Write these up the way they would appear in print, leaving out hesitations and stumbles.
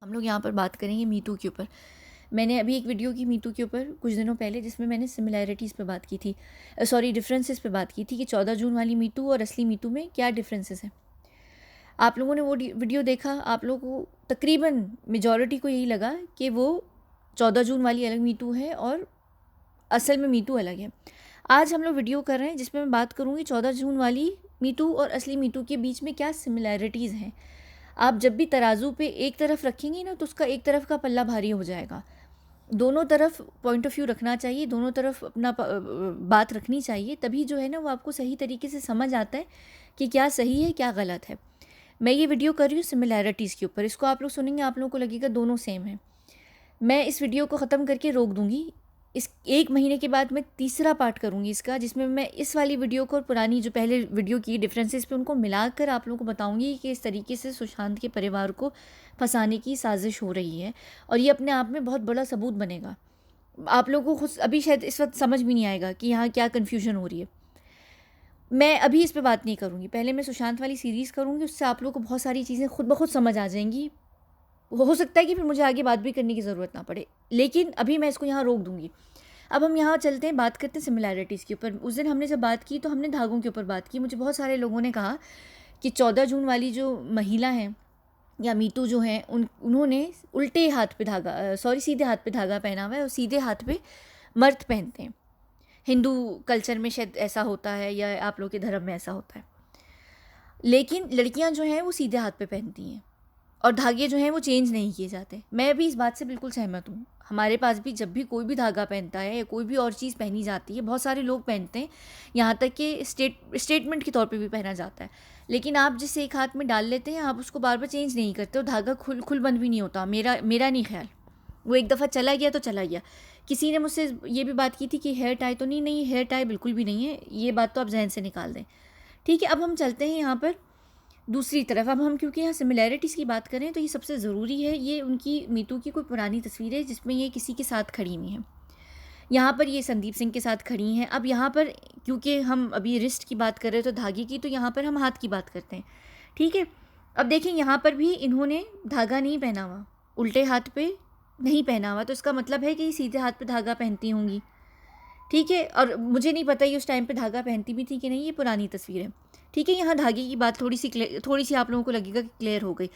हम लोग यहाँ पर बात करेंगे मीटू के ऊपर। मैंने अभी एक वीडियो की मीटू के ऊपर कुछ दिनों पहले, जिसमें मैंने सिमिलैरिटीज़ पे बात की थी, सॉरी डिफरेंसेस पे बात की थी कि 14 जून वाली मीटू और असली मीटू में क्या डिफरेंसेस हैं। आप लोगों ने वो वीडियो देखा, आप लोगों को तकरीबन मेजॉरिटी को यही लगा कि वो 14 जून वाली अलग मीटू है और असल में मीटू अलग है। आज हम लोग वीडियो कर रहे हैं जिसमें मैं बात करूँगी 14 जून वाली मीटू और असली मीटू के बीच में क्या सिमिलैरिटीज़ हैं। आप जब भी तराजू पे एक तरफ रखेंगे ना, तो उसका एक तरफ का पल्ला भारी हो जाएगा। दोनों तरफ पॉइंट ऑफ व्यू रखना चाहिए, दोनों तरफ अपना बात रखनी चाहिए, तभी जो है ना वो आपको सही तरीके से समझ आता है कि क्या सही है क्या गलत है। मैं ये वीडियो कर रही हूँ सिमिलैरिटीज़ के ऊपर। इसको आप लोग सुनेंगे, आप लोगों को लगेगा दोनों सेम है। मैं इस वीडियो को ख़त्म करके रोक दूँगी। इस 1 महीने के बाद मैं तीसरा पार्ट करूँगी इसका, जिसमें मैं इस वाली वीडियो को और पुरानी जो पहले वीडियो की डिफरेंसेस पे उनको मिलाकर आप लोगों को बताऊँगी कि इस तरीके से सुशांत के परिवार को फंसाने की साजिश हो रही है और ये अपने आप में बहुत बड़ा सबूत बनेगा। आप लोगों को खुद अभी शायद इस वक्त समझ भी नहीं आएगा कि यहाँ क्या कन्फ्यूजन हो रही है। मैं अभी इस पे बात नहीं करूँगी, पहले मैं सुशांत वाली सीरीज़ करूँगी, उससे आप लोगों को बहुत सारी चीज़ें खुद ब खुद समझ आ जाएंगी। हो सकता है कि फिर मुझे आगे बात भी करने की ज़रूरत ना पड़े, लेकिन अभी मैं इसको यहाँ रोक दूँगी। अब हम यहाँ चलते हैं, बात करते हैं सिमिलैरिटीज़ के ऊपर। उस दिन हमने जब बात की तो हमने धागों के ऊपर बात की। मुझे बहुत सारे लोगों ने कहा कि 14 जून वाली जो महिला हैं या मीतू जो हैं, उन्होंने उल्टे हाथ पे धागा, सॉरी सीधे हाथ पे धागा पहना हुआ है और सीधे हाथ पे मर्द पहनते हैं। हिंदू कल्चर में शायद ऐसा होता है या आप लोग के धर्म में ऐसा होता है, लेकिन लड़कियां जो हैं वो सीधे हाथ पे पहनती हैं और धागे जो हैं वो चेंज नहीं किए जाते। मैं भी इस बात से बिल्कुल सहमत हूँ। हमारे पास भी जब भी कोई भी धागा पहनता है या कोई भी और चीज़ पहनी जाती है, बहुत सारे लोग पहनते हैं, यहाँ तक कि स्टेटमेंट के तौर पे भी पहना जाता है, लेकिन आप जिसे एक हाथ में डाल लेते हैं आप उसको बार बार चेंज नहीं करते और धागा खुल बंद भी नहीं होता। मेरा नहीं ख्याल, वो एक दफ़ा चला गया तो चला गया। किसी ने मुझसे ये भी बात की थी कि हेयर टाई तो नहीं, हेयर टाई बिल्कुल भी नहीं है, ये बात तो आप जहन से निकाल दें। ठीक है, अब हम चलते हैं यहाँ पर दूसरी तरफ। अब हम क्योंकि यहाँ सिमिलैरिटीज़ की बात करें तो ये सबसे ज़रूरी है। ये उनकी मीतू की कोई पुरानी तस्वीर है जिसमें ये किसी के साथ खड़ी हुई हैं। यहाँ पर ये संदीप सिंह के साथ खड़ी हैं। अब यहाँ पर क्योंकि हम अभी रिस्ट की बात कर रहे हैं तो धागे की, तो यहाँ पर हम हाथ की बात करते हैं। ठीक है, अब देखें यहाँ पर भी इन्होंने धागा नहीं पहना हुआ, उल्टे हाथ पे नहीं पहना हुआ, तो इसका मतलब है कि सीधे हाथ पे धागा पहनती होंगी। ठीक है, और मुझे नहीं पता ये उस टाइम पे धागा पहनती भी थी कि नहीं, ये पुरानी तस्वीर है। ठीक है, यहाँ धागे की बात थोड़ी सी आप लोगों को लगेगा कि क्लियर हो गई।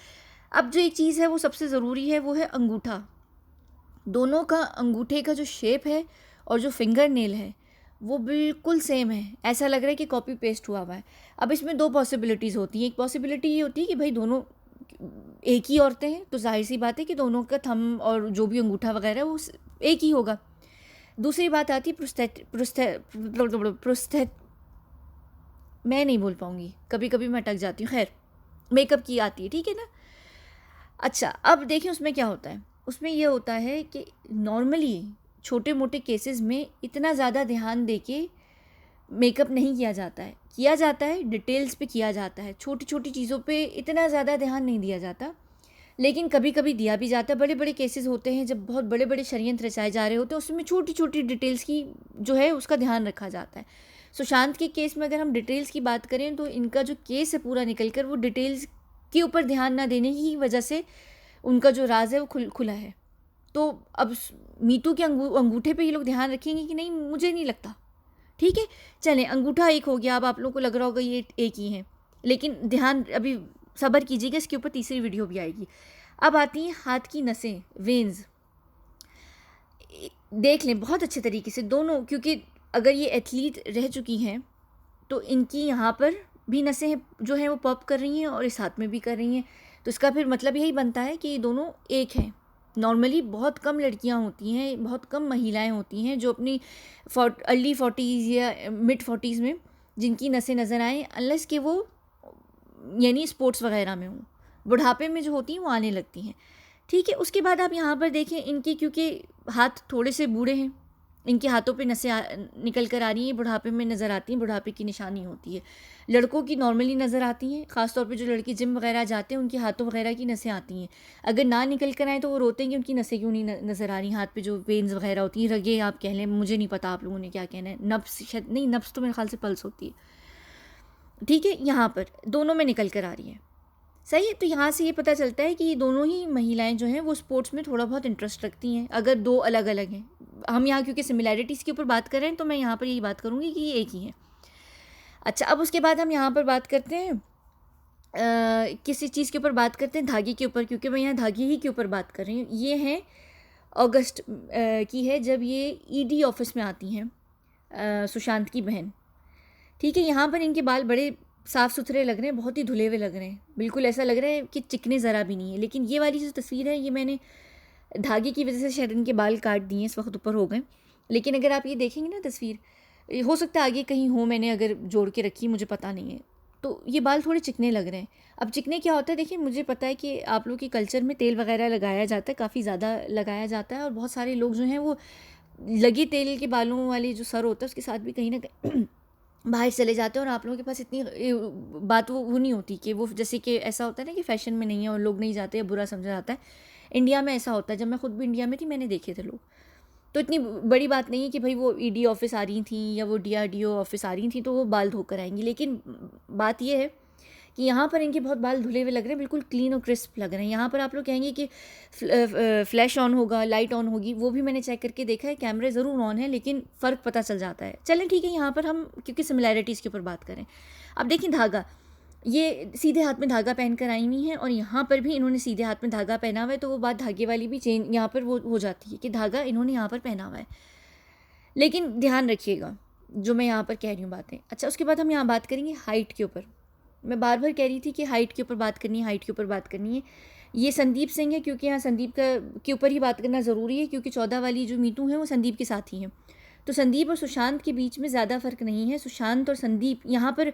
अब जो एक चीज़ है वो सबसे ज़रूरी है, वो है अंगूठा। दोनों का अंगूठे का जो शेप है और जो फिंगर नेल है वो बिल्कुल सेम है। ऐसा लग रहा है कि कॉपी पेस्ट हुआ हुआ है। अब इसमें दो पॉसिबिलिटीज़ होती हैं। एक पॉसिबिलिटी ये होती है कि भाई दोनों एक ही औरतें हैं, तो जाहिर सी बात है कि दोनों का थंब और जो भी अंगूठा वगैरह है वो एक ही होगा। दूसरी बात आती है प्रोस्थेट, मैं नहीं बोल पाऊँगी, कभी कभी मैं अटक जाती हूँ। खैर, मेकअप की आती है, ठीक है ना। अच्छा, अब देखिए उसमें क्या होता है। उसमें ये होता है कि नॉर्मली छोटे मोटे केसेस में इतना ज़्यादा ध्यान दे के मेकअप नहीं किया जाता है। किया जाता है डिटेल्स पे किया जाता है, छोटी छोटी चीज़ों पे इतना ज़्यादा ध्यान नहीं दिया जाता, लेकिन कभी कभी दिया भी जाता है। बड़े बड़े केसेस होते हैं जब बहुत बड़े बड़े षड्यंत्र रचाए जा रहे होते हैं, उसमें छोटी छोटी डिटेल्स की जो है उसका ध्यान रखा जाता है। सुशांत के केस में अगर हम डिटेल्स की बात करें तो इनका जो केस है पूरा निकल कर वो डिटेल्स के ऊपर ध्यान ना देने की वजह से उनका जो राज है वो खुला है। तो अब मीतू के अंगूठे पे ये लोग ध्यान रखेंगे कि नहीं, मुझे नहीं लगता। ठीक है, चलें, अंगूठा एक हो गया। अब आप लोगों को लग रहा होगा ये एक ही है, लेकिन ध्यान अभी सब्र कीजिएगा, इसके ऊपर तीसरी वीडियो भी आएगी। अब आती हैं हाथ की नसें, वेन्स। देख लें बहुत अच्छे तरीके से दोनों, क्योंकि अगर ये एथलीट रह चुकी हैं तो इनकी यहाँ पर भी नसें जो हैं वो पॉप कर रही हैं और इस हाथ में भी कर रही हैं, तो इसका फिर मतलब यही बनता है कि ये दोनों एक हैं। नॉर्मली बहुत कम लड़कियां होती हैं, बहुत कम महिलाएं होती हैं जो अपनी अर्ली 40s या मिड 40s में जिनकी नसें नज़र आएँ, अनलेस कि वो यानी स्पोर्ट्स वगैरह में हों। बुढ़ापे में जो होती हैं वो आने लगती हैं। ठीक है, उसके बाद आप यहाँ पर देखें इनकी, क्योंकि हाथ थोड़े से बूढ़े हैं, इनके हाथों पे नसें निकल कर आ रही हैं, बुढ़ापे में नज़र आती हैं, बुढ़ापे की निशानी होती है। लड़कों की नॉर्मली नज़र आती हैं, ख़ासतौर पे जो लड़के जिम वगैरह जाते हैं उनके हाथों वगैरह की नसें आती हैं। अगर ना निकल कर आएँ तो वो रोते हैं कि उनकी नसें क्यों नहीं नज़र आ रही। हाथ पे जो वेन्स वगैरह होती हैं, रगे आप कह लें, मुझे नहीं पता आप लोगों ने क्या कहना है, नब्स शायद नहीं, नब्स तो मेरे ख्याल से पल्स होती है। ठीक है, यहाँ पर दोनों में निकल कर आ रही है। सही है। तो यहाँ से ये पता चलता है कि ये दोनों ही महिलाएं जो हैं वो स्पोर्ट्स में थोड़ा बहुत इंटरेस्ट रखती हैं, अगर दो अलग अलग हैं। हम यहाँ क्योंकि सिमिलैरिटीज़ के ऊपर बात कर रहे हैं तो मैं यहाँ पर यही बात करूँगी कि ये एक ही है। अच्छा, अब उसके बाद हम यहाँ पर बात करते हैं किसी चीज़ के ऊपर बात करते हैं, धागे के ऊपर, क्योंकि मैं यहाँ धागे ही के ऊपर बात कर रही हूँ। ये है अगस्त की है, जब ये ईडी ऑफिस में आती हैं सुशांत की बहन। ठीक है, यहाँ पर इनके बाल बड़े साफ़ सुथरे लग रहे हैं, बहुत ही धुले हुए लग रहे हैं, बिल्कुल ऐसा लग रहा है कि चिकने ज़रा भी नहीं है। लेकिन ये वाली जो तस्वीर है, ये मैंने धागे की वजह से शायद इनके बाल काट दिए, इस वक्त ऊपर हो गए। लेकिन अगर आप ये देखेंगे ना तस्वीर, हो सकता है आगे कहीं हो, मैंने अगर जोड़ के रखी, मुझे पता नहीं है। तो ये बाल थोड़े चिकने लग रहे हैं। अब चिकने क्या होता है, देखिए मुझे पता है कि आप लोग के कल्चर में तेल वगैरह लगाया जाता है, काफ़ी ज़्यादा लगाया जाता है, और बहुत सारे लोग जो हैं वो लगे तेल के बालों वाले जो सर होता है उसके साथ भी कहीं ना कहीं बाहर चले जाते हैं। और आप लोगों के पास इतनी बात वो नहीं होती कि वो, जैसे कि ऐसा होता है ना कि फ़ैशन में नहीं है और लोग नहीं जाते या बुरा समझा जाता है। इंडिया में ऐसा होता है, जब मैं खुद भी इंडिया में थी मैंने देखे थे लोग। तो इतनी बड़ी बात नहीं है कि भाई वो ईडी ऑफिस आ रही थी या वो डीआरडीओ ऑफिस आ रही थी तो वो बाल धोकर आएंगी। लेकिन बात ये है कि यहाँ पर इनके बहुत बाल धुले हुए लग रहे हैं, बिल्कुल क्लीन और क्रिस्प लग रहे हैं। यहाँ पर आप लोग कहेंगे कि फ्लैश ऑन होगा, लाइट ऑन होगी, वो भी मैंने चेक करके देखा है, कैमरे ज़रूर ऑन है, लेकिन फ़र्क पता चल जाता है। चलें ठीक है, यहाँ पर हम क्योंकि सिमिलैरिटीज़ के ऊपर बात करें। अब देखिए धागा, ये सीधे हाथ में धागा पहन कर आई हुई हैं, और यहाँ पर भी इन्होंने सीधे हाथ में धागा पहना हुआ है, तो वो बात धागे वाली भी चेंज यहाँ पर वो हो जाती है कि धागा इन्होंने यहाँ पर पहना हुआ है। लेकिन ध्यान रखिएगा जो मैं यहाँ पर कह रही हूँ बातें। अच्छा, उसके बाद हम यहाँ बात करेंगे हाइट के ऊपर। मैं बार बार कह रही थी कि हाइट के ऊपर बात करनी है, हाइट के ऊपर बात करनी है। ये संदीप सिंह है, क्योंकि यहाँ संदीप के ऊपर ही बात करना ज़रूरी है, क्योंकि 14 वाली जो मीतू है वो संदीप के साथ ही हैं। तो संदीप और सुशांत के बीच में ज़्यादा फ़र्क नहीं है। सुशांत और संदीप यहाँ पर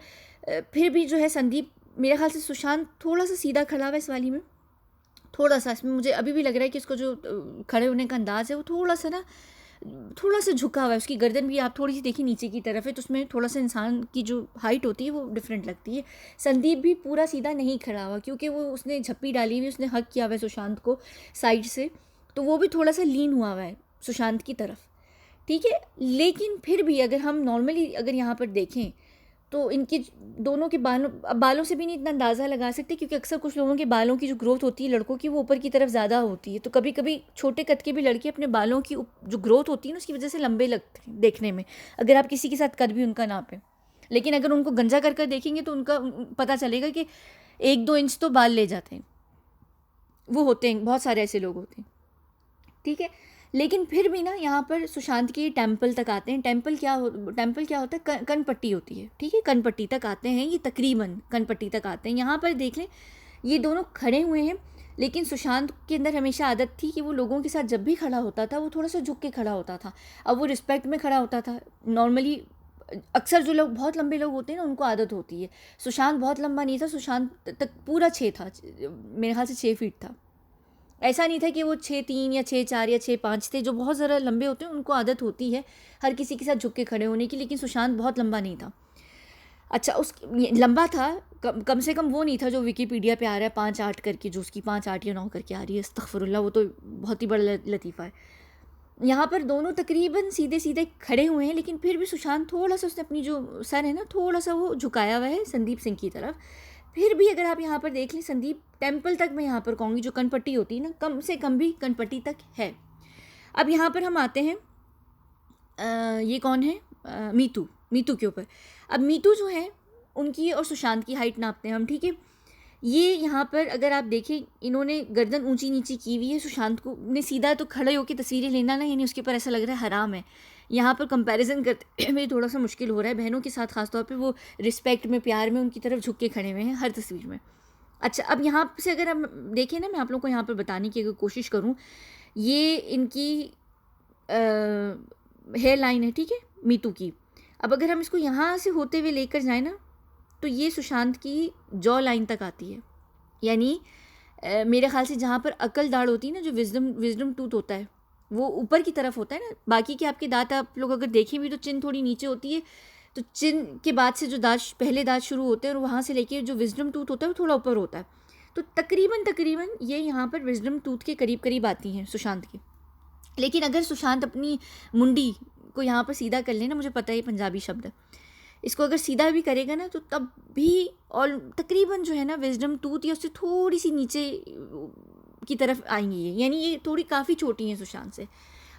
फिर भी जो है, संदीप मेरे ख्याल से सुशांत थोड़ा सा सीधा खड़ा हुआ है इस वाली में, थोड़ा सा इसमें मुझे अभी भी लग रहा है कि इसको जो खड़े होने का अंदाज़ है वो थोड़ा सा झुका हुआ है। उसकी गर्दन भी आप थोड़ी सी देखिए नीचे की तरफ है, तो उसमें थोड़ा सा इंसान की जो हाइट होती है वो डिफरेंट लगती है। संदीप भी पूरा सीधा नहीं खड़ा हुआ, क्योंकि वो उसने झप्पी डाली हुई, उसने हक किया हुआ है सुशांत को साइड से, तो वो भी थोड़ा सा लीन हुआ हुआ है सुशांत की तरफ। ठीक है, लेकिन फिर भी अगर हम नॉर्मली अगर यहाँ पर देखें तो इनके दोनों के बालों से भी नहीं इतना अंदाज़ा लगा सकते, क्योंकि अक्सर कुछ लोगों के बालों की जो ग्रोथ होती है लड़कों की वो ऊपर की तरफ ज़्यादा होती है। तो कभी कभी छोटे कद के भी लड़के अपने बालों की जो ग्रोथ होती है ना उसकी वजह से लंबे लगते हैं देखने में, अगर आप किसी के साथ कद भी उनका नापें। लेकिन अगर उनको गंजा कर देखेंगे तो उनका पता चलेगा कि 1-2 इंच तो बाल ले जाते हैं, वो होते हैं, बहुत सारे ऐसे लोग होते हैं। ठीक है, लेकिन फिर भी ना यहाँ पर सुशांत के टेम्पल तक आते हैं। टेम्पल क्या होता है, कनपट्टी होती है। ठीक है, कनपट्टी तक आते हैं, ये तकरीबन कनपट्टी तक आते हैं। यहाँ पर देख लें, ये दोनों खड़े हुए हैं, लेकिन सुशांत के अंदर हमेशा आदत थी कि वो लोगों के साथ जब भी खड़ा होता था वो थोड़ा सा झुक के खड़ा होता था। अब वो रिस्पेक्ट में खड़ा होता था। नॉर्मली अक्सर जो लोग बहुत लंबे लोग होते हैं ना उनको आदत होती है। सुशांत बहुत लंबा नहीं था, सुशांत तक पूरा 6 था, मेरे ख्याल से 6 फीट था। ऐसा नहीं था कि वो 6'3" या 6'4" या 6'5" थे। जो बहुत ज़रा लंबे होते हैं उनको आदत होती है हर किसी के साथ झुक के खड़े होने की, लेकिन सुशांत बहुत लंबा नहीं था। अच्छा, लंबा था, कम से कम वो नहीं था जो विकीपीडिया पे आ रहा है 5'8" करके, जो उसकी 5'8" या 9 करके आ रही है, अस्तगफुरुल्लाह, वो तो बहुत ही बड़ा लतीफ़ा है। यहाँ पर दोनों तकरीबन सीधे सीधे खड़े हुए हैं, लेकिन फिर भी सुशांत थोड़ा सा, उसने अपनी जो सर है ना थोड़ा सा वो झुकाया हुआ है संदीप सिंह की तरफ। फिर भी अगर आप यहाँ पर देख लें, संदीप टेम्पल तक मैं यहाँ पर कहूँगी, जो कनपट्टी होती है ना, कम से कम भी कनपट्टी तक है। अब यहाँ पर हम आते हैं, ये कौन है, मीतू के ऊपर। अब मीतू जो है उनकी और सुशांत की हाइट नापते हैं हम। ठीक है, ये यहाँ पर अगर आप देखें, इन्होंने गर्दन ऊंची नीची की हुई है। सुशांत को ने सीधा तो खड़े होकर तस्वीरें लेना ना, यानी उसके ऊपर ऐसा लग रहा है हराम है। यहाँ पर कंपैरिजन करते हुए थोड़ा सा मुश्किल हो रहा है। बहनों के साथ खासतौर पे वो रिस्पेक्ट में, प्यार में उनकी तरफ झुक के खड़े हुए हैं हर तस्वीर में। अच्छा, अब यहाँ से अगर हम देखें ना, मैं आप लोग को यहाँ पर बताने की अगर कोशिश करूँ, ये इनकी हेयर लाइन है, ठीक है, मीतू की। अब अगर हम इसको यहाँ से होते हुए लेकर जाएँ ना, तो ये सुशांत की जॉ लाइन तक आती है। यानी मेरे ख्याल से जहाँ पर अकल दाढ़ होती है ना, जो विजडम टूथ होता है, वो ऊपर की तरफ होता है ना। बाकी के आपके दांत आप लोग अगर देखें भी तो चिन थोड़ी नीचे होती है, तो चिन के बाद से जो दांत, पहले दांत शुरू होते हैं, और वहाँ से लेके जो विजडम टूथ होता है वो थोड़ा ऊपर होता है। तो तकरीबन ये यहाँ पर विजडम टूथ के करीब आती हैं सुशांत की। लेकिन अगर सुशांत अपनी मुंडी को यहाँ पर सीधा कर लेना, मुझे पता है पंजाबी शब्द है, इसको अगर सीधा भी करेगा ना तो तब भी और तकरीबन जो है ना विजडम टूथ या उससे थोड़ी सी नीचे की तरफ आएंगी ये, यानी ये थोड़ी काफ़ी छोटी हैं सुशांत से।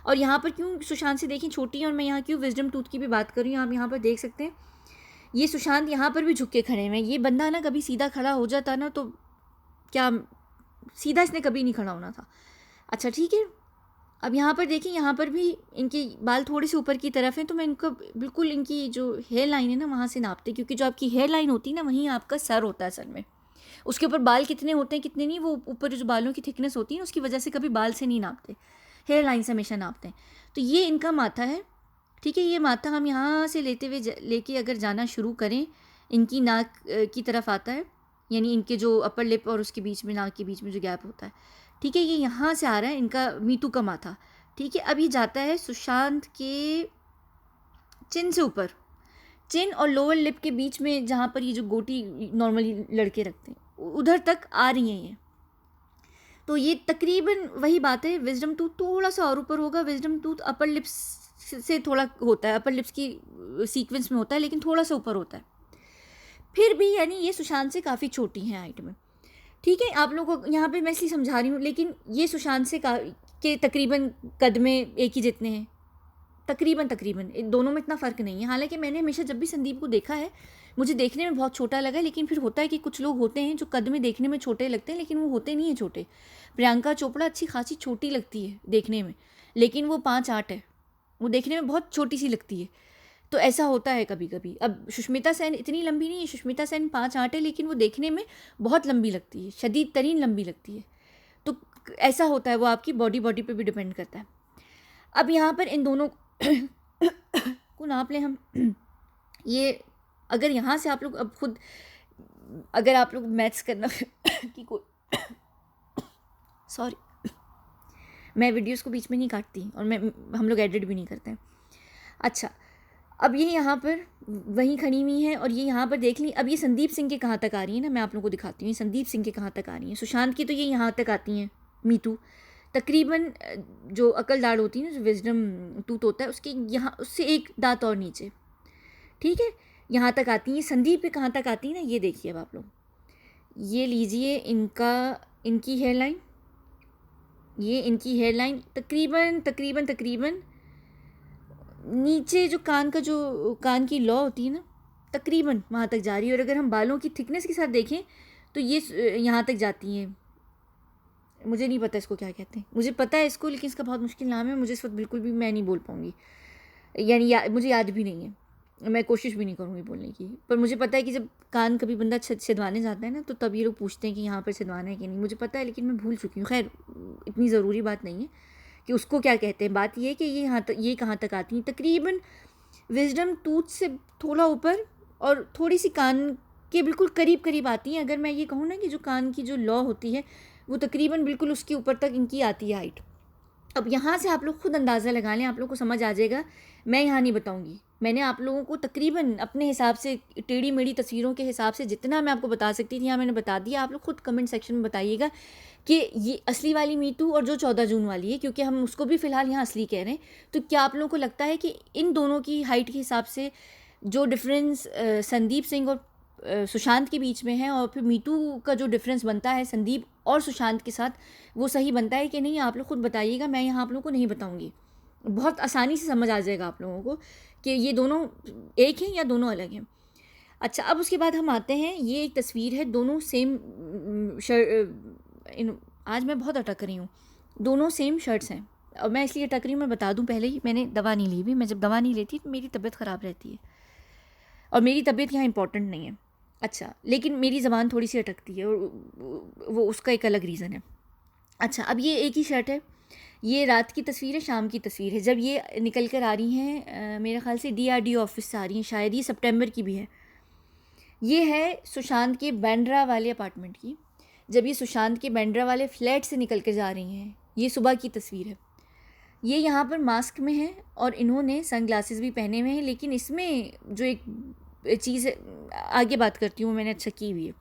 और यहाँ पर क्यों सुशांत से देखें छोटी है, और मैं यहाँ क्यों विजडम टूथ की भी बात कर रही हूँ, आप यहाँ पर देख सकते हैं ये सुशांत यहाँ पर भी झुक के खड़े हैं। ये बंदा ना कभी सीधा खड़ा हो जाता ना तो क्या, सीधा इसने कभी नहीं खड़ा होना था। अच्छा ठीक है, अब यहाँ पर देखिए यहाँ पर भी इनके बाल थोड़े से ऊपर की तरफ हैं, तो मैं इनको बिल्कुल इनकी जो हेयर लाइन है ना वहाँ से नापते, क्योंकि जो आपकी हेयर लाइन होती है ना वहीं आपका सर होता है। सर में उसके ऊपर बाल कितने होते हैं कितने नहीं, वो ऊपर जो बालों की थिकनेस होती है उसकी वजह से कभी बाल से नहीं नापते, हेयर लाइन से हमेशा नापते हैं। तो ये इनका माथा है, ठीक है। ये माथा हम यहाँ से लेते हुए लेके अगर जाना शुरू करें, इनकी नाक की तरफ आता है, यानी इनके जो अपर लिप और उसके बीच में नाक के बीच में जो गैप होता है, ठीक है। ये यहाँ से आ रहा है इनका मीतू का माथा, ठीक है। अब ये जाता है सुशांत के चिन से ऊपर, चिन और लोअर लिप के बीच में जहाँ पर ये जो गोटी नॉर्मली लड़के रखते हैं उधर तक आ रही हैं ये। तो ये तकरीबन वही बात है, विजडम टूथ थोड़ा सा और ऊपर होगा, विजडम टूथ अपर लिप्स से थोड़ा होता है, अपर लिप्स की सीक्वेंस में होता है, लेकिन थोड़ा सा ऊपर होता है फिर भी, यानी ये सुशांत से काफ़ी छोटी हैं हाइट में, ठीक है। आप लोगों को यहाँ पे मैं इसलिए समझा रही हूँ, लेकिन ये सुशांत से के तकरीबन कद में एक ही जितने हैं, तकरीबन दोनों में इतना फ़र्क नहीं है। हालांकि मैंने हमेशा जब भी संदीप को देखा है मुझे देखने में बहुत छोटा लगा, लेकिन फिर होता है कि कुछ लोग होते हैं जो कद में देखने में छोटे लगते हैं लेकिन वो होते नहीं हैं छोटे। प्रियंका चोपड़ा अच्छी खासी छोटी लगती है देखने में, लेकिन वो 5'8" है, वो देखने में बहुत छोटी सी लगती है। तो ऐसा होता है कभी कभी। अब सुष्मिता सेन इतनी लंबी नहीं है, सुष्मिता सेन 5'8" है, लेकिन वो देखने में बहुत लंबी लगती है, शदीद तरीन लंबी लगती है। तो ऐसा होता है, वो आपकी बॉडी पे भी डिपेंड करता है। अब यहाँ पर इन दोनों को नाप लें हम। ये अगर यहाँ से आप लोग अब खुद, अगर आप लोग मैथ्स करना कि कोई सॉरी मैं वीडियोस को बीच में नहीं काटती और हम लोग एडिट भी नहीं करते हैं। अच्छा, अब ये यहाँ पर वहीं खड़ी हुई हैं और ये यहाँ पर देख ली। अब ये संदीप सिंह के कहाँ तक आ रही है ना, मैं आप लोगों को दिखाती हूँ ये संदीप सिंह के कहाँ तक आ रही हैं। सुशांत की तो ये यहाँ तक आती हैं मीतू, तकरीबन जो अकल दाढ़ होती है ना, जो विजडम टूथ होता है उसके यहाँ, उससे एक दांत और नीचे, ठीक है, यहाँ तक आती हैं। संदीप पे कहाँ तक आती है ना, ये देखिए। अब आप लोग ये लीजिए इनकी हेयर लाइन, ये इनकी हेयर लाइन तकरीबन नीचे जो कान की लौ होती है ना, तकरीबन वहाँ तक जा रही है। और अगर हम बालों की थिकनेस के साथ देखें तो ये यहाँ तक जाती हैं। मुझे नहीं पता इसको क्या कहते हैं, मुझे पता है इसको, लेकिन इसका बहुत मुश्किल नाम है, मुझे इस वक्त बिल्कुल भी मैं नहीं बोल पाऊँगी, यानी मुझे याद भी नहीं है, मैं कोशिश भी नहीं करूँगी बोलने की। पर मुझे पता है कि जब कान कभी बंदा सिधवाने जाता है ना तो तब ये लोग पूछते हैं कि यहाँ पर सिधवाना है कि नहीं, मुझे पता है लेकिन मैं भूल चुकी हूँ। खैर इतनी ज़रूरी बात नहीं है कि उसको क्या कहते हैं, बात ये है कि ये यहाँ तक, ये कहाँ तक आती हैं, तकरीबन विजडम टूथ से थोड़ा ऊपर और थोड़ी सी कान के बिल्कुल करीब आती हैं। अगर मैं ये कहूँ ना कि जो कान की जो लौ होती है वो तकरीबन बिल्कुल उसके ऊपर तक इनकी आती है हाइट। अब यहाँ से आप लोग खुद अंदाज़ा लगा लें, आप लोग को समझ आ जाएगा। मैं यहाँ नहीं बताऊँगी, मैंने आप लोगों को तकरीबन अपने हिसाब से टेढ़ी मेढ़ी तस्वीरों के हिसाब से जितना मैं आपको बता सकती थी यहाँ मैंने बता दिया। आप लोग खुद कमेंट सेक्शन में बताइएगा कि ये असली वाली मीतू और जो 14 जून वाली है, क्योंकि हम उसको भी फ़िलहाल यहाँ असली कह रहे हैं, तो क्या आप लोगों को लगता है कि इन दोनों की हाइट के हिसाब से जो डिफरेंस संदीप सिंह और सुशांत के बीच में है और फिर मीतू का जो डिफरेंस बनता है संदीप और सुशांत के साथ, वो सही बनता है कि नहीं? आप लोग खुद बताइएगा, मैं यहाँ आप लोगों को नहीं बताऊँगी। बहुत आसानी से समझ आ जाएगा आप लोगों को कि ये दोनों एक हैं या दोनों अलग हैं। अच्छा, अब उसके बाद हम आते हैं, ये एक तस्वीर है, दोनों सेम आज मैं बहुत अटक रही हूँ, दोनों सेम शर्ट्स हैं। और मैं इसलिए अटक रही हूँ, मैं बता दूँ पहले ही, मैंने दवा नहीं ली भी। मैं जब दवा नहीं लेती तो मेरी तबीयत ख़राब रहती है और मेरी तबीयत यहाँ इंपॉर्टेंट नहीं है। अच्छा, लेकिन मेरी ज़बान थोड़ी सी अटकती है और वो उसका एक अलग रीज़न है। अच्छा, अब ये एक ही शर्ट है, ये रात की तस्वीर है, शाम की तस्वीर है, जब ये निकल कर आ रही हैं मेरे ख़्याल से DRDO ऑफिस से आ रही हैं, शायद ये सितंबर की भी है। ये है सुशांत के बांद्रा वाले अपार्टमेंट की, जब ये सुशांत के बांद्रा वाले फ्लैट से निकल कर जा रही हैं। ये सुबह की तस्वीर है। ये यहाँ पर मास्क में है और इन्होंने सनग्लासेस भी पहने हुए हैं, लेकिन इसमें जो एक चीज़ है, आगे बात करती हूँ, मैंने अच्छा की हुई है।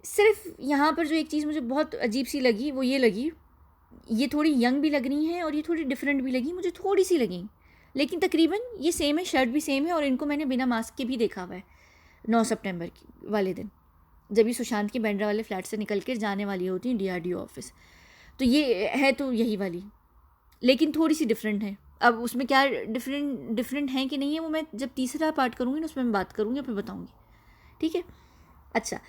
सिर्फ यहाँ पर जो एक चीज़ मुझे बहुत अजीब सी लगी वो ये लगी, ये थोड़ी यंग भी लग रही हैं और ये थोड़ी डिफरेंट भी लगी, मुझे थोड़ी सी लगी, लेकिन तकरीबन ये सेम है, शर्ट भी सेम है, और इनको मैंने बिना मास्क के भी देखा हुआ है 9 सितंबर वाले दिन, जब ये सुशांत की बांद्रा वाले फ्लैट से निकल कर जाने वाली होती हैं DRDO ऑफिस। तो ये है तो यही वाली, लेकिन थोड़ी सी डिफरेंट है। अब उसमें क्या डिफरेंट है कि नहीं है वो मैं जब तीसरा पार्ट करूँगी ना उसमें मैं बात करूँगी, फिर बताऊँगी, ठीक है। अच्छा,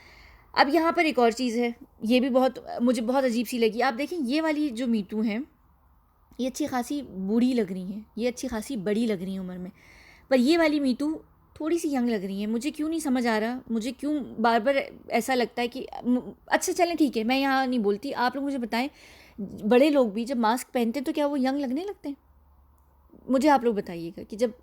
अब यहाँ पर एक और चीज़ है, ये भी मुझे बहुत अजीब सी लगी। आप देखें ये वाली जो मीतू हैं ये अच्छी खासी बूढ़ी लग रही हैं, ये अच्छी खासी बड़ी लग रही हैं उम्र में, पर ये वाली मीतू थोड़ी सी यंग लग रही है। मुझे क्यों नहीं समझ आ रहा, मुझे क्यों बार बार ऐसा लगता है कि अच्छा चलें ठीक है, मैं यहाँ नहीं बोलती, आप लोग मुझे बताएं, बड़े लोग भी जब मास्क पहनते हैं तो क्या वो यंग लगने लगते हैं? मुझे आप लोग बताइएगा कि जब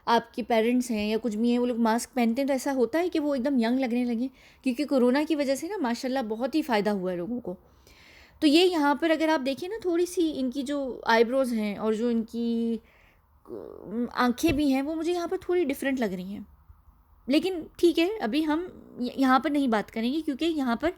आपके पेरेंट्स हैं या कुछ भी हैं वो लोग मास्क पहनते हैं तो ऐसा होता है कि वो एकदम यंग लगने लगे? क्योंकि कोरोना की वजह से ना माशाल्लाह बहुत ही फ़ायदा हुआ है लोगों को। तो ये यहाँ पर अगर आप देखिए ना, थोड़ी सी इनकी जो आईब्रोज़ हैं और जो इनकी आँखें भी हैं वो मुझे यहाँ पर थोड़ी डिफरेंट लग रही हैं। लेकिन ठीक है, अभी हम यहाँ पर नहीं बात करेंगे क्योंकि यहाँ पर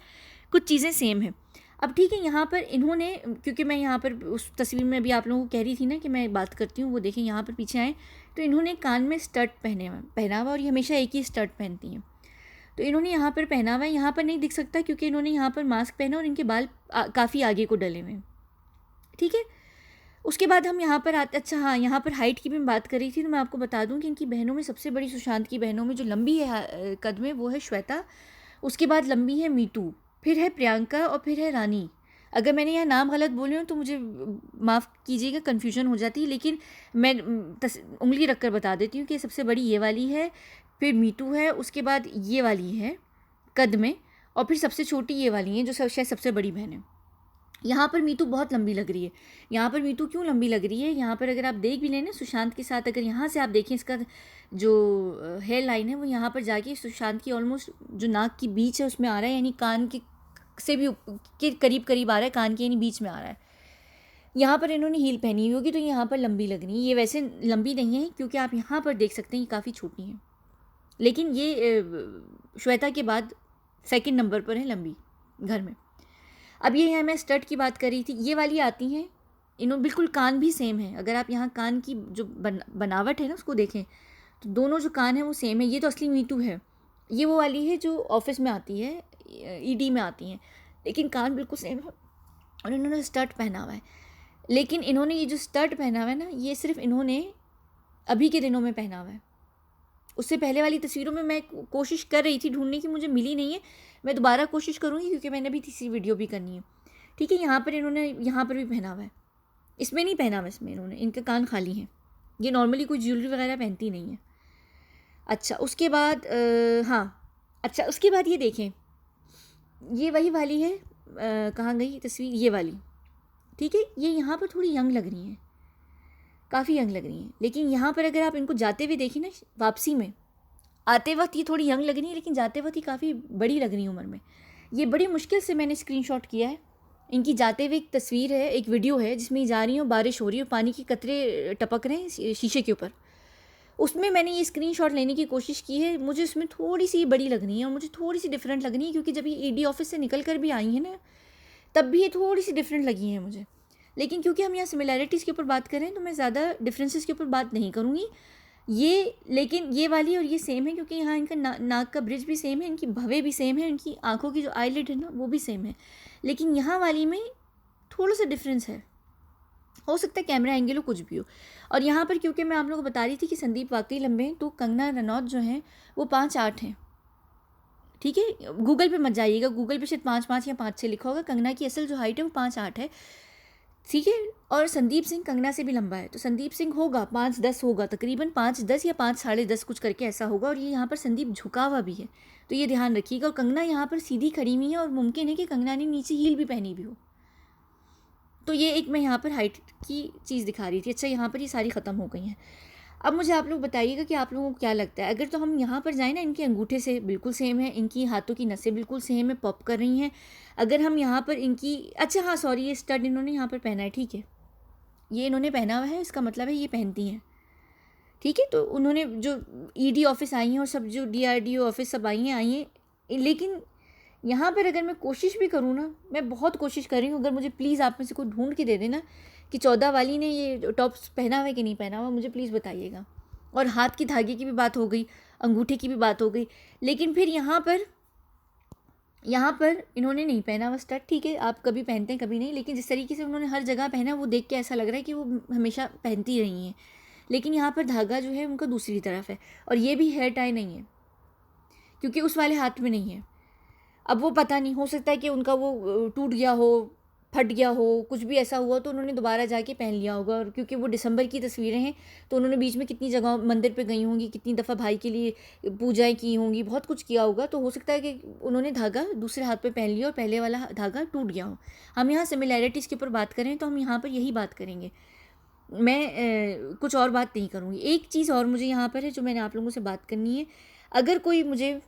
कुछ चीज़ें सेम हैं। अब ठीक है, यहाँ पर इन्होंने, क्योंकि मैं यहाँ पर उस तस्वीर में अभी आप लोगों को कह रही थी ना कि मैं बात करती हूँ, वो देखें यहाँ पर पीछे आए तो इन्होंने कान में स्टड पहना हुआ, और ये हमेशा एक ही स्टड पहनती हैं। तो इन्होंने यहाँ पर पहना हुआ है, यहाँ पर नहीं दिख सकता क्योंकि इन्होंने यहाँ पर मास्क पहना और इनके बाल काफ़ी आगे को डले हुए हैं, ठीक है। उसके बाद हम यहाँ पर आते, अच्छा हाँ, यहाँ पर हाइट की भी मैं बात कर रही थी, तो मैं आपको बता दूँ कि इनकी बहनों में सबसे बड़ी, सुशांत की बहनों में जो लंबी है कद में, वो है श्वेता। उसके बाद लंबी है मीतू, फिर है प्रियंका, और फिर है रानी। अगर मैंने यहाँ नाम गलत बोले हो तो मुझे माफ़ कीजिएगा, कन्फ्यूजन हो जाती है, लेकिन मैं उंगली रख कर बता देती हूँ कि सबसे बड़ी ये वाली है, फिर मीतू है, उसके बाद ये वाली है कद में, और फिर सबसे छोटी ये वाली है जो शायद सबसे बड़ी बहन है। यहाँ पर मीतू बहुत लंबी लग रही है। यहाँ पर मीतू क्यों लंबी लग रही है, यहाँ पर अगर आप देख भी लें ना सुशांत के साथ, अगर यहाँ से आप देखें इसका जो हेयर लाइन है वो यहाँ पर जाके सुशांत की ऑलमोस्ट जो नाक की बीच है उसमें आ रहा है, यानी कान से भी के करीब आ रहा है, कान के यानी बीच में आ रहा है। यहाँ पर इन्होंने हील पहनी हुई होगी तो यहाँ पर लंबी लग रही है। ये वैसे लंबी नहीं है क्योंकि आप यहाँ पर देख सकते हैं ये काफ़ी छोटी हैं, लेकिन ये श्वेता के बाद सेकंड नंबर पर है लंबी घर में। अब ये है, मैं स्टड की बात कर रही थी, ये वाली आती हैं, इन्होंने बिल्कुल कान भी सेम है। अगर आप यहाँ कान की जो बनावट है ना उसको देखें तो दोनों जो कान हैं वो सेम है। ये तो असली मीतू है, ये वो वाली है जो ऑफिस में आती है, ED में आती हैं, लेकिन कान बिल्कुल सेम है। और इन्होंने स्टड पहना हुआ है, लेकिन इन्होंने ये जो स्टड पहना हुआ है ना, ये सिर्फ इन्होंने अभी के दिनों में पहना हुआ है। उससे पहले वाली तस्वीरों में मैं कोशिश कर रही थी ढूंढने की, मुझे मिली नहीं है, मैं दोबारा कोशिश करूँगी क्योंकि मैंने अभी तीसरी वीडियो भी करनी है, ठीक है। यहाँ पर इन्होंने यहाँ पर भी पहना हुआ है, इसमें नहीं पहना हुआ, इसमें इन्होंने, इनके कान खाली हैं, ये नॉर्मली कोई ज्वेलरी वगैरह पहनती नहीं है। अच्छा उसके बाद हाँ, अच्छा उसके बाद ये देखें, ये वही वाली है, कहाँ गई तस्वीर, ये वाली, ठीक है। ये यहाँ पर थोड़ी यंग लग रही हैं, काफ़ी यंग लग रही हैं, लेकिन यहाँ पर अगर आप इनको जाते हुए देखिए ना, वापसी में आते वक्त ये थोड़ी यंग लग रही है, लेकिन जाते वक्त ये काफ़ी बड़ी लग रही है उम्र में। ये बड़ी मुश्किल से मैंने स्क्रीनशॉट किया है, इनकी जाते हुए एक तस्वीर है, एक वीडियो है जिसमें ये जा रही हूँ, बारिश हो रही है, पानी के कतरे टपक रहे हैं शीशे के ऊपर, उसमें मैंने ये स्क्रीनशॉट लेने की कोशिश की है। मुझे उसमें थोड़ी सी बड़ी लग रही है और मुझे थोड़ी सी डिफरेंट लग रही है, क्योंकि जब ये ED ऑफिस से निकल कर भी आई हैं ना तब भी ये थोड़ी सी डिफरेंट लगी हैं मुझे। लेकिन क्योंकि हम यहाँ सिमिलैरिटीज़ के ऊपर बात करें तो मैं ज़्यादा डिफरेंसेस के ऊपर बात नहीं करूँगी। ये लेकिन ये वाली और ये सेम है क्योंकि यहाँ इनका नाक का ब्रिज भी सेम है, इनकी भवें भी सेम है, इनकी आँखों की जो आईलिड है ना वो भी सेम है, लेकिन यहाँ वाली में थोड़ा सा डिफरेंस है, हो सकता है कैमरा एंगल हो, कुछ भी हो। और यहाँ पर क्योंकि मैं आप लोगों को बता रही थी कि संदीप वाकई लंबे हैं, तो कंगना रनौत जो हैं वो 5'8" हैं, ठीक है। गूगल पे मत जाइएगा, गूगल पे शायद 5'5" या 5'6" लिखा होगा, कंगना की असल जो हाइट है वो 5'8" है, ठीक है। और संदीप सिंह कंगना से भी लंबा है, तो संदीप सिंह होगा 5'10" होगा, तकरीबन 5'10" या 5'10" कुछ करके ऐसा होगा। और ये यहाँ पर संदीप झुका हुआ भी है, तो ये ध्यान रखिएगा। और कंगना यहाँ पर सीधी खड़ी हुई है और मुमकिन है कि कंगना ने नीचे हील भी पहनी भी हो। तो ये एक मैं यहाँ पर हाइट की चीज़ दिखा रही थी। अच्छा यहाँ पर ये सारी ख़त्म हो गई हैं। अब मुझे आप लोग बताइएगा कि आप लोगों को क्या लगता है, अगर तो हम यहाँ पर जाएँ ना, इनके अंगूठे से बिल्कुल सेम है, इनकी हाथों की नसें बिल्कुल सेम है, पॉप कर रही हैं। अगर हम यहाँ पर इनकी, अच्छा हाँ सॉरी, ये स्टड इन्होंने यहाँ पर पहना है, ठीक है, ये इन्होंने पहना हुआ है, इसका मतलब है ये पहनती हैं, ठीक है। तो उन्होंने जो ED ऑफिस आई हैं और सब जो DRDO ऑफिस सब आई हैं, लेकिन यहाँ पर अगर मैं कोशिश भी करूँ ना, मैं बहुत कोशिश कर रही हूँ, अगर मुझे प्लीज़ आप में से कोई ढूंढ के दे देना कि 14 वाली ने ये टॉप्स पहना हुआ है कि नहीं पहना हुआ, मुझे प्लीज़ बताइएगा। और हाथ की धागे की भी बात हो गई, अंगूठे की भी बात हो गई, लेकिन फिर यहाँ पर इन्होंने नहीं पहना हुआ स्टड। ठीक है, आप कभी पहनते हैं कभी नहीं, लेकिन जिस तरीके से उन्होंने हर जगह पहना वो देख के ऐसा लग रहा है कि वो हमेशा पहनती रही हैं। लेकिन यहाँ पर धागा जो है उनका दूसरी तरफ है, और ये भी हेयर टाई नहीं है क्योंकि उस वाले हाथ में नहीं है। अब वो पता नहीं, हो सकता है कि उनका वो टूट गया हो, फट गया हो, कुछ भी ऐसा हुआ तो उन्होंने दोबारा जाके पहन लिया होगा। और क्योंकि वो दिसंबर की तस्वीरें हैं तो उन्होंने बीच में कितनी जगह मंदिर पे गई होंगी, कितनी दफ़ा भाई के लिए पूजाएं की होंगी, बहुत कुछ किया होगा, तो हो सकता है कि उन्होंने धागा दूसरे हाथ पे पहन लिया और पहले वाला धागा टूट गया हो। हम यहाँ सिमिलैरिटीज़ के ऊपर बात करें तो हम यहाँ पर यही बात करेंगे, मैं कुछ और बात नहीं करूँगी। एक चीज़ और मुझे यहाँ पर है जो मैंने आप लोगों से बात करनी है। अगर कोई मुझे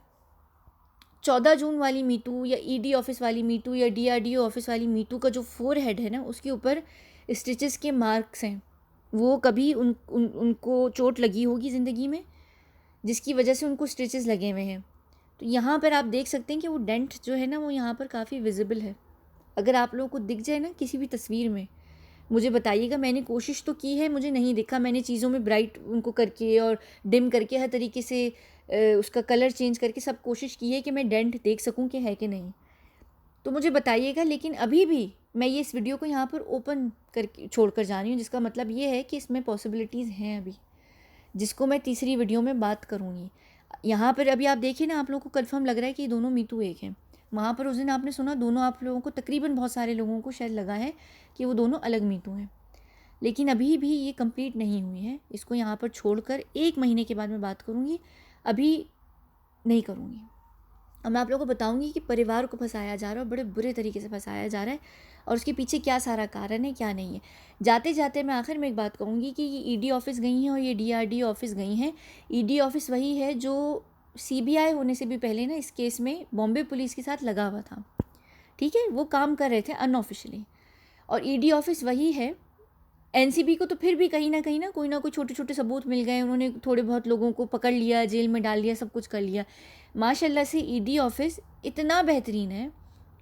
14 जून वाली मीतू या ईडी ऑफिस वाली मीतू या डीआरडीओ ऑफिस वाली मीतू का जो फोर हेड है ना, उसके ऊपर स्टिचेस के मार्क्स हैं, वो कभी उनको चोट लगी होगी ज़िंदगी में जिसकी वजह से उनको स्टिचेस लगे हुए हैं। तो यहाँ पर आप देख सकते हैं कि वो डेंट जो है ना वो यहाँ पर काफ़ी विजिबल है। अगर आप लोगों को दिख जाए ना किसी भी तस्वीर में, मुझे बताइएगा। मैंने कोशिश तो की है, मुझे नहीं दिखा। मैंने चीज़ों में ब्राइट उनको करके और डिम करके हर तरीके से उसका कलर चेंज करके सब कोशिश की है कि मैं डेंट देख सकूं कि है कि नहीं। तो मुझे बताइएगा। लेकिन अभी भी मैं ये इस वीडियो को यहाँ पर ओपन करके छोड़ कर जा रही हूँ, जिसका मतलब ये है कि इसमें पॉसिबिलिटीज़ हैं अभी, जिसको मैं तीसरी वीडियो में बात करूँगी। यहाँ पर अभी आप देखिए ना, आप लोगों को कन्फर्म लग रहा है कि ये दोनों मीतू एक हैं। वहाँ पर उस दिन आपने सुना दोनों, आप लोगों को तकरीबन बहुत सारे लोगों को शायद लगा है कि वो दोनों अलग मीतू हैं, लेकिन अभी भी ये कंप्लीट नहीं हुई है। इसको यहाँ पर छोड़कर 1 महीने के बाद मैं बात करूँगी, अभी नहीं करूँगी। अब मैं आप लोगों को बताऊँगी कि परिवार को फंसाया जा रहा है और बड़े बुरे तरीके से फंसाया जा रहा है, और उसके पीछे क्या सारा कारण है क्या नहीं है। जाते जाते मैं आखिर में एक बात कहूँगी कि ये ईडी ऑफिस गई हैं और ये डीआरडीओ ऑफिस गई हैं। ईडी ऑफिस वही है जो सीबीआई होने से भी पहले ना इस केस में बॉम्बे पुलिस के साथ लगा हुआ था, ठीक है, वो काम कर रहे थे अनऑफिशियली। और ईडी ऑफिस वही है। एनसीबी को तो फिर भी कहीं ना कोई छोटे छोटे सबूत मिल गए, उन्होंने थोड़े बहुत लोगों को पकड़ लिया, जेल में डाल लिया, सब कुछ कर लिया। माशाल्लाह से ईडी ऑफिस इतना बेहतरीन है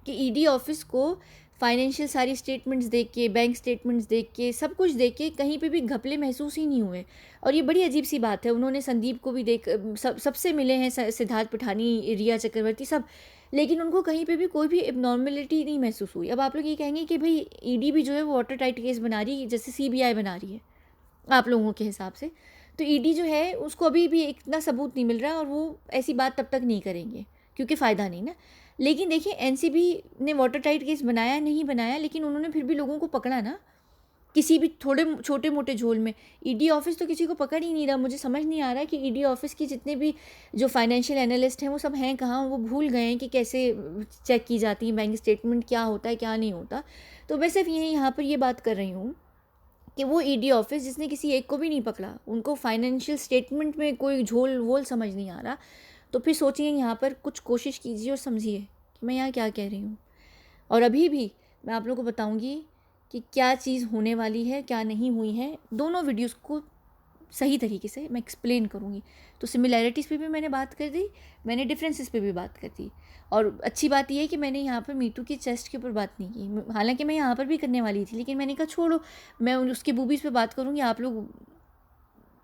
कि ईडी ऑफिस को फाइनेंशियल सारी स्टेटमेंट्स देख के, बैंक स्टेटमेंट्स देख के, सब कुछ देख के कहीं पे भी घपले महसूस ही नहीं हुए। और ये बड़ी अजीब सी बात है, उन्होंने संदीप को भी सबसे मिले हैं, सिद्धार्थ पिठानी, रिया चक्रवर्ती, सब, लेकिन उनको कहीं पे भी कोई भी एबनॉर्मलिटी नहीं महसूस हुई। अब आप लोग ये कहेंगे कि भाई ईडी भी जो है वो वाटर टाइट केस बना रही है जैसे सीबीआई बना रही है आप लोगों के हिसाब से, तो ईडी जो है उसको अभी भी इतना सबूत नहीं मिल रहा है और वो ऐसी बात तब तक नहीं करेंगे क्योंकि फ़ायदा नहीं ना। लेकिन देखिए एनसीबी ने वाटर टाइट केस बनाया नहीं बनाया, लेकिन उन्होंने फिर भी लोगों को पकड़ा ना किसी भी थोड़े छोटे मोटे झोल में। ईडी ऑफिस तो किसी को पकड़ ही नहीं रहा। मुझे समझ नहीं आ रहा है कि ईडी ऑफिस की जितने भी जो फाइनेंशियल एनालिस्ट हैं वो सब हैं कहाँ, वो भूल गए हैं कि कैसे चेक की जाती है बैंक स्टेटमेंट, क्या होता है क्या नहीं होता। तो मैं सिर्फ यहाँ पर ये बात कर रही हूँ कि वो ईडी ऑफिस जिसने किसी एक को भी नहीं पकड़ा, उनको फाइनेंशियल स्टेटमेंट में कोई झोल वोल समझ नहीं आ रहा, तो फिर सोचिए यहाँ पर कुछ कोशिश कीजिए और समझिए कि मैं यहाँ क्या कह रही हूँ। और अभी भी मैं आप लोगों को बताऊँगी कि क्या चीज़ होने वाली है क्या नहीं हुई है, दोनों वीडियोस को सही तरीके से मैं एक्सप्लेन करूँगी। तो सिमिलैरिटीज़ पे भी मैंने बात कर दी, मैंने डिफरेंसेस पे भी बात कर दी। और अच्छी बात यह है कि मैंने यहाँ पर मीतू की चेस्ट के ऊपर बात नहीं की, हालांकि मैं यहाँ पर भी करने वाली थी, लेकिन मैंने कहा छोड़ो, मैं उसके बूबीज़ पे बात करूँगी। आप लोग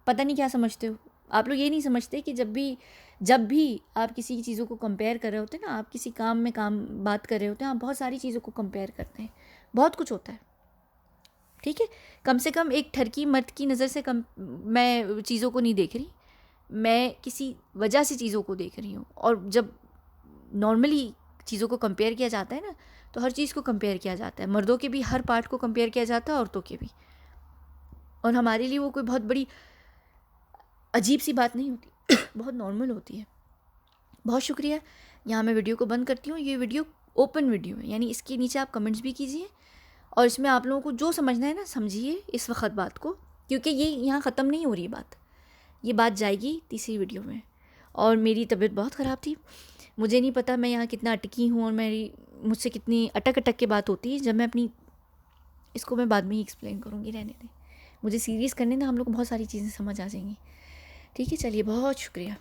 पता नहीं क्या समझते हो, आप लोग ये नहीं समझते कि जब भी आप किसी की चीज़ों को कंपेयर कर रहे होते हैं ना, आप किसी काम में बात कर रहे होते हैं, आप बहुत सारी चीज़ों को कंपेयर करते हैं, बहुत कुछ होता है, ठीक है। कम से कम एक ठरकी मर्द की नज़र से मैं चीज़ों को नहीं देख रही, मैं किसी वजह से चीज़ों को देख रही हूँ। और जब नॉर्मली चीज़ों को कंपेयर किया जाता है ना, तो हर चीज़ को कंपेयर किया जाता है, मर्दों के भी हर पार्ट को कंपेयर किया जाता है, औरतों के भी। और हमारे लिए वो कोई बहुत बड़ी अजीब सी बात नहीं होती बहुत नॉर्मल होती है। बहुत शुक्रिया। यहाँ मैं वीडियो को बंद करती हूँ। ये वीडियो ओपन वीडियो है, यानी इसके नीचे आप कमेंट्स भी कीजिए और इसमें आप लोगों को जो समझना है ना समझिए इस वक्त बात को, क्योंकि ये यहाँ ख़त्म नहीं हो रही बात, ये बात जाएगी तीसरी वीडियो में। और मेरी तबीयत बहुत ख़राब थी, मुझे नहीं पता मैं यहाँ कितना अटकी हूँ और मुझसे कितनी अटक के बात होती है। जब मैं इसको मैं बाद में ही एक्सप्लेन करूँगी, रहने दें, मुझे सीरियस करने ना, हम लोग को बहुत सारी चीज़ें समझ आ जाएंगी, ठीक है। चलिए, बहुत शुक्रिया।